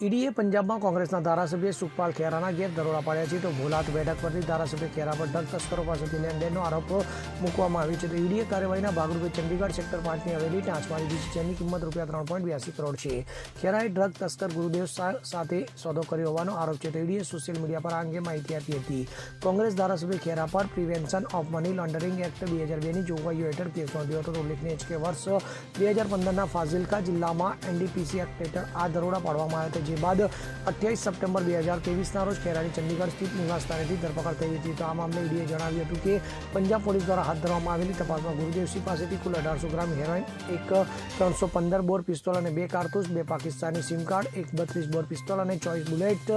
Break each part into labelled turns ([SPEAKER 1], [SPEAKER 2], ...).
[SPEAKER 1] ઈડીએ પંજાબમાં કોંગ્રેસના ધારાસભ્ય સુખપાલ ખેરાના ઘેર દરોડા પાડ્યા છે તો ભોલાત બેઠક પરથી ધારાસભ્ય ખેરા પર ડ્રગ તસ્કરો પાસેથી લેણદેણનો આરોપ મૂકવામાં આવ્યો છે તો ઈડીએ કાર્યવાહીના ભાગરૂપે ચંદીગઢ સેક્ટર 5ની હવેલી ટાંચ મારી દીધી છે, જેની કિંમત ₹3.82 કરોડ છે. ખેરાએ ડ્રગ તસ્કર ગુરુદેવ સાથે સોદો કર્યો હોવાનો આરોપ છે તો ઈડીએ સોશિયલ મીડિયા પર આ અંગે માહિતી આપી હતી. કોંગ્રેસ ધારાસભ્ય ખેરા પર prevention of money laundering act 2002ની જોગવાઈઓ હેઠળ કેસ નોંધ્યો હતો તો ઉલ્લેખનીય છે કે વર્ષ 2015ના ફાઝિલકા જિલ્લામાં એનડીપીસી એક્ટ હેઠળ આ દરોડા પાડવામાં આવ્યા હતા, જે બાદ 28 સપ્ટેમ્બર 2023ના રોજ ખેરાની ચંદીગઢ સ્થિત નિવાસસ્થાનેથી ધરપકડ થઈ હતી. તો આ મામલે ઈડીએ જણાવ્યું હતું કે પંજાબ પોલીસ દ્વારા હાથ ધરવામાં આવેલી તપાસમાં ગુરુદેવસિંહ પાસેથી કુલ 1800 ગ્રામ હેરોઇન, એક 315 બોર પિસ્તોલ અને 2 કારતૂસ, 2 પાકિસ્તાની સિમ કાર્ડ, એક 32 બોર પિસ્તોલ અને 24 બુલેટ,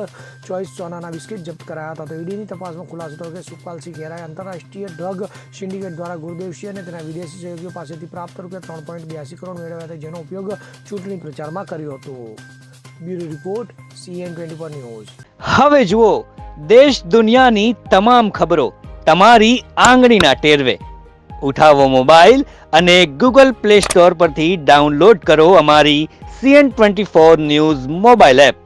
[SPEAKER 1] 24 સોનાના બિસ્કિટ જપ્ત કરાયા હતા. તો ઈડીની તપાસમાં ખુલાસો થયો કે સુખપાલસિંહ ખેરાએ આંતરરાષ્ટ્રીય ડ્રગ સિન્ડિકેટ દ્વારા ગુરુદેવસિંહ અને તેના વિદેશી સહયોગીઓ પાસેથી પ્રાપ્ત ₹3.82 કરોડ મેળવ્યા હતા, જેનો ઉપયોગ ચૂંટણી પ્રચારમાં કર્યો હતો. Bureau report CN24 news.
[SPEAKER 2] હવે જુઓ દેશ દુનિયાની તમામ ખબરો તમારી આંગળીના ટેરવે. ઉઠાવો મોબાઈલ અને Google Play Store પરથી ડાઉનલોડ કરો અમારી CN24 ન્યૂઝ મોબાઈલ એપ.